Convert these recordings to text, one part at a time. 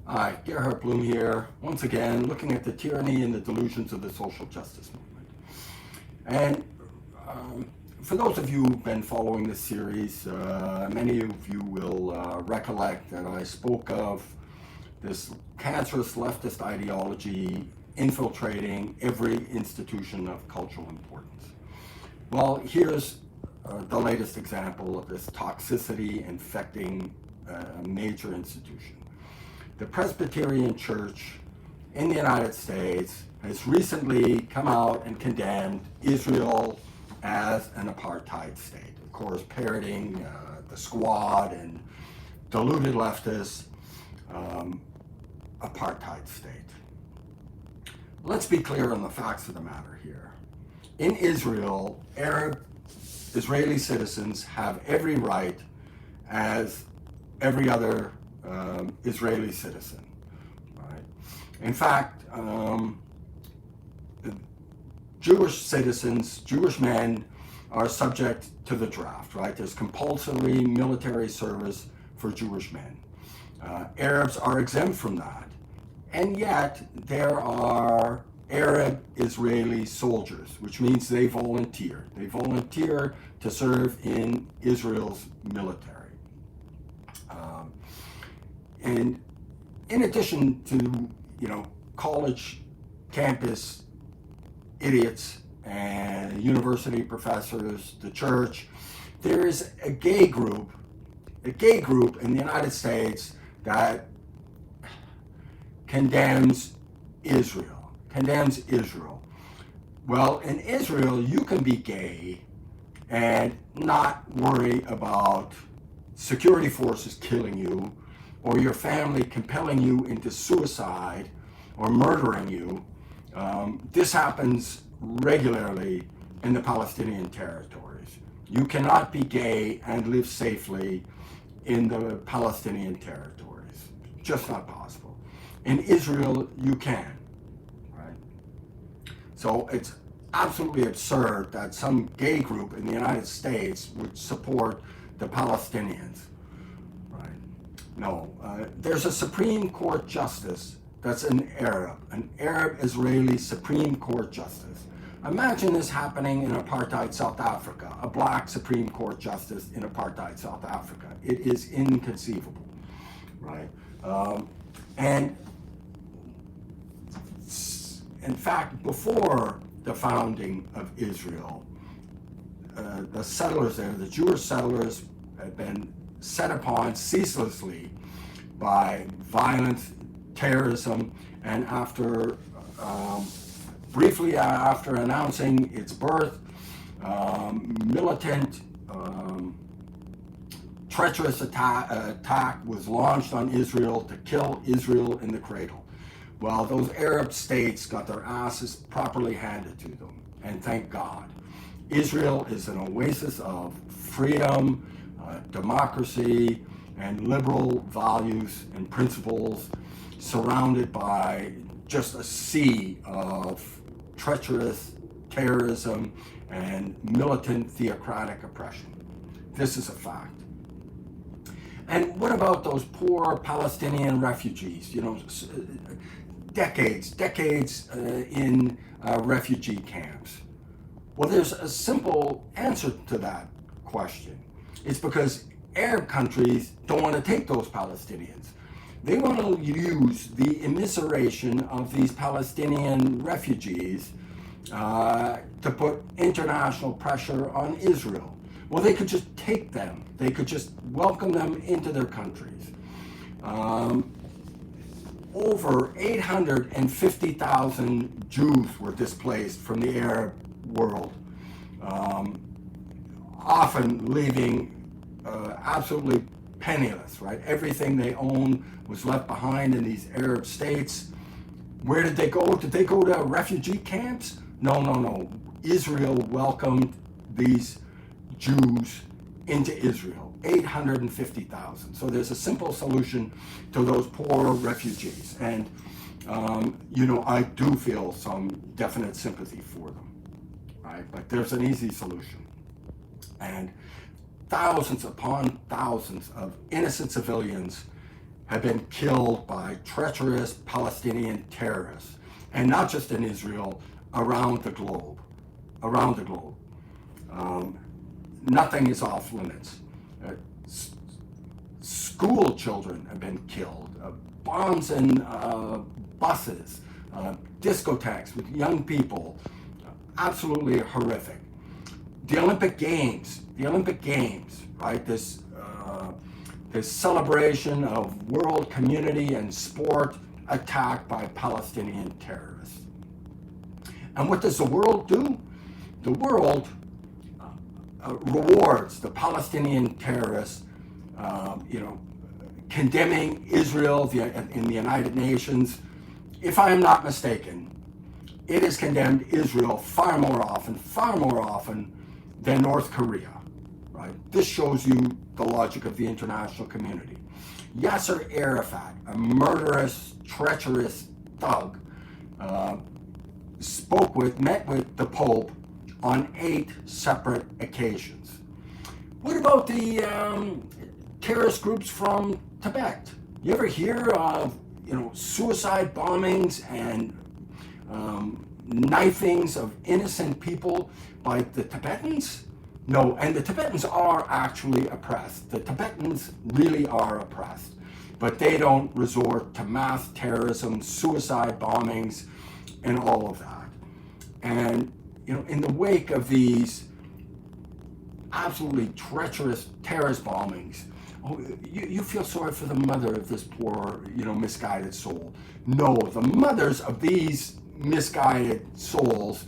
Hi, Gerhard Bloom here, once again looking at the tyranny and the delusions of the social justice movement. And for those of you who've been following this series, many of you will recollect that I spoke of this cancerous leftist ideology infiltrating every institution of cultural importance. Well, here's the latest example of this toxicity infecting a major institution. The Presbyterian Church in the United States has recently come out and condemned Israel as an apartheid state. Of course, parroting the Squad and deluded leftists, apartheid state. Let's be clear on the facts of the matter here. In Israel, Arab Israeli citizens have every right as every other Israeli citizen. Right? In fact, Jewish citizens, Jewish men, are subject to the draft. Right? There's compulsory military service for Jewish men. Arabs are exempt from that, and yet there are Arab Israeli soldiers, which means they volunteer. They volunteer to serve in Israel's military. And in addition to, college campus idiots and university professors, the church, there is a gay group in the United States that condemns Israel. Well, in Israel, you can be gay and not worry about security forces killing you or your family compelling you into suicide or murdering you. This happens regularly in the Palestinian territories. You cannot be gay and live safely in the Palestinian territories. Just not possible. In Israel, you can. Right? So it's absolutely absurd that some gay group in the United States would support the Palestinians. Right? No. There's a Supreme Court justice that's an Arab Israeli Supreme Court justice. Imagine this happening in apartheid South Africa, a black Supreme Court justice in apartheid South Africa. It is inconceivable, right? And in fact, before the founding of Israel, the settlers there, the Jewish settlers, had been set upon ceaselessly by violence, terrorism, and briefly after announcing its birth, militant, treacherous attack was launched on Israel to kill Israel in the cradle. Well, those Arab states got their asses properly handed to them, and thank God. Israel is an oasis of freedom, democracy, and liberal values and principles, surrounded by just a sea of treacherous terrorism and militant theocratic oppression. This is a fact. And what about those poor Palestinian refugees? Decades in refugee camps. Well, there's a simple answer to that question. It's because Arab countries don't want to take those Palestinians. They want to use the immiseration of these Palestinian refugees to put international pressure on Israel. Well, they could just take them. They could just welcome them into their countries. Over 850,000 Jews were displaced from the Arab world, often leaving absolutely penniless, right? Everything they owned was left behind in these Arab states. Where did they go? Did they go to refugee camps? No. Israel welcomed these Jews into Israel, 850,000. So there's a simple solution to those poor refugees. And, I do feel some definite sympathy for them, right? But there's an easy solution. And thousands upon thousands of innocent civilians have been killed by treacherous Palestinian terrorists, and not just in Israel, around the globe. Around the globe. Nothing is off limits. School children have been killed. Bombs in buses, discotheques with young people. Absolutely horrific. The Olympic Games, right? This celebration of world community and sport attacked by Palestinian terrorists. And what does the world do? The world rewards the Palestinian terrorists, condemning Israel in the United Nations. If I am not mistaken, it has condemned Israel far more often than North Korea. Right? This shows you the logic of the international community. Yasser Arafat, a murderous, treacherous thug, met with the Pope on 8 separate occasions. What about the terrorist groups from Tibet? You ever hear of suicide bombings and knifings of innocent people by the Tibetans? No, and the Tibetans are actually oppressed. The Tibetans really are oppressed, but they don't resort to mass terrorism, suicide bombings, and all of that. And in the wake of these absolutely treacherous terrorist bombings, you feel sorry for the mother of this poor, misguided soul. No, the mothers of these misguided souls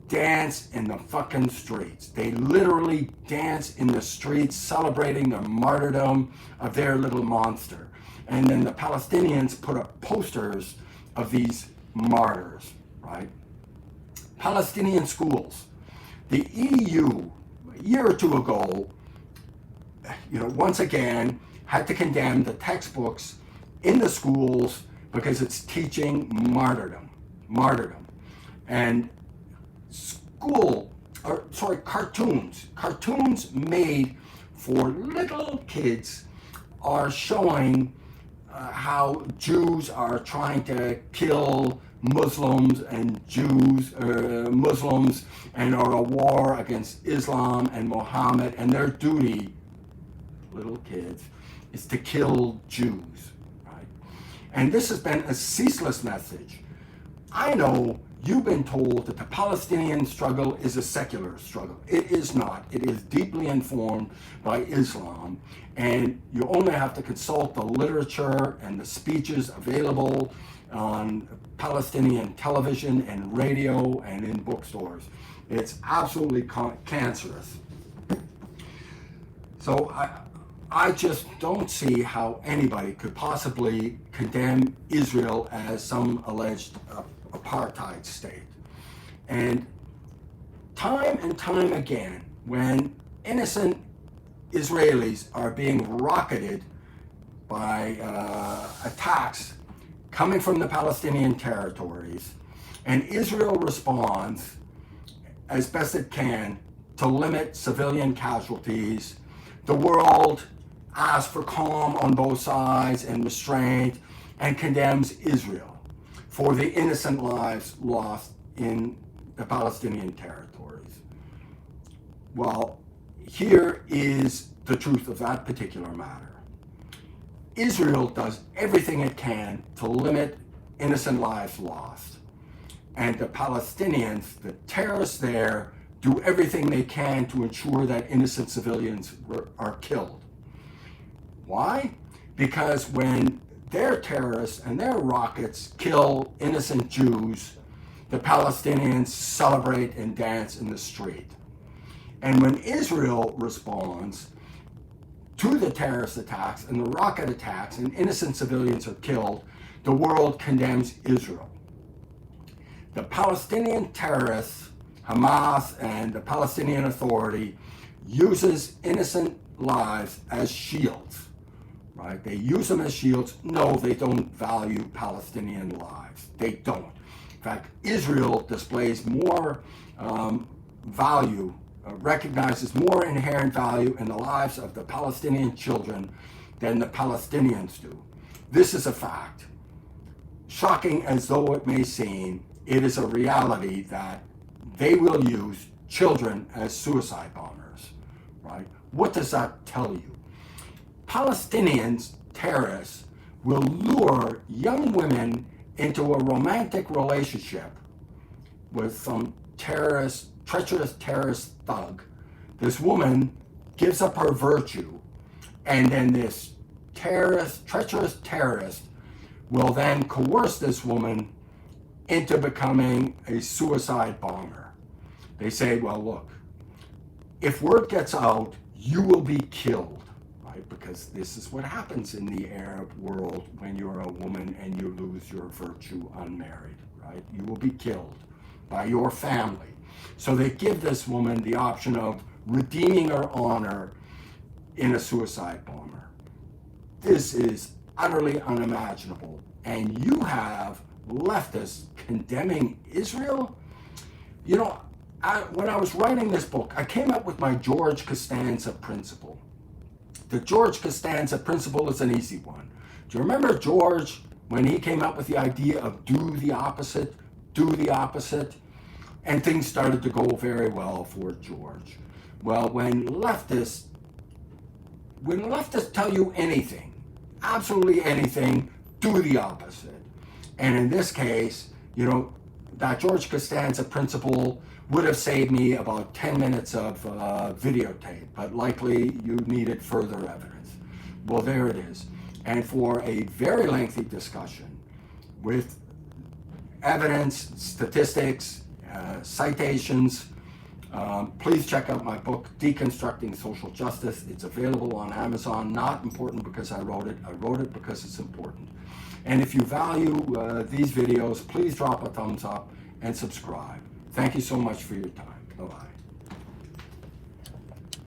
dance in the fucking streets. They literally dance in the streets celebrating the martyrdom of their little monster. And then the Palestinians put up posters of these martyrs, right? Palestinian schools. The EU, a year or two ago, once again, had to condemn the textbooks in the schools because it's teaching martyrdom. And cartoons made for little kids are showing how Jews are trying to kill Muslims and Muslims, and are a war against Islam and Muhammad, and their duty, little kids, is to kill Jews, right? And this has been a ceaseless message. I know you've been told that the Palestinian struggle is a secular struggle. It is not. It is deeply informed by Islam, and you only have to consult the literature and the speeches available on Palestinian television and radio and in bookstores. It's absolutely cancerous. So I just don't see how anybody could possibly condemn Israel as some alleged apartheid state. And time again, when innocent Israelis are being rocketed by attacks coming from the Palestinian territories, and Israel responds as best it can to limit civilian casualties, the world asks for calm on both sides and restraint, and condemns Israel for the innocent lives lost in the Palestinian territories. Well, here is the truth of that particular matter. Israel does everything it can to limit innocent lives lost. And the Palestinians, the terrorists there, do everything they can to ensure that innocent civilians are killed. Why? Because when their terrorists and their rockets kill innocent Jews, the Palestinians celebrate and dance in the street. And when Israel responds to the terrorist attacks and the rocket attacks and innocent civilians are killed, the world condemns Israel. The Palestinian terrorists, Hamas and the Palestinian Authority, uses innocent lives as shields, right? They use them as shields. No, they don't value Palestinian lives. They don't. In fact, Israel displays more value, recognizes more inherent value in the lives of the Palestinian children than the Palestinians do. This is a fact. Shocking as though it may seem, it is a reality that they will use children as suicide bombers, right? What does that tell you? Palestinians, terrorists, will lure young women into a romantic relationship with some treacherous terrorist thug. This woman gives up her virtue, and then this treacherous terrorist will then coerce this woman into becoming a suicide bomber. They say, well, look, if word gets out, you will be killed, right? Because this is what happens in the Arab world when you're a woman and you lose your virtue unmarried, right? You will be killed by your family. So they give this woman the option of redeeming her honor in a suicide bomber. This is utterly unimaginable. And you have leftists condemning Israel? You know, when I was writing this book, I came up with my George Costanza principle. The George Costanza principle is an easy one. Do you remember George when he came up with the idea of do the opposite, and things started to go very well for George? Well, when leftists tell you anything, absolutely anything, do the opposite. And in this case, you know, that George Costanza principle would have saved me about 10 minutes of videotape, but likely you needed further evidence. Well, there it is. And for a very lengthy discussion with evidence, statistics, citations, please check out my book, Deconstructing Social Justice. It's available on Amazon. Not important because I wrote it. I wrote it because it's important. And if you value these videos, please drop a thumbs up and subscribe. Thank you so much for your time. Bye-bye.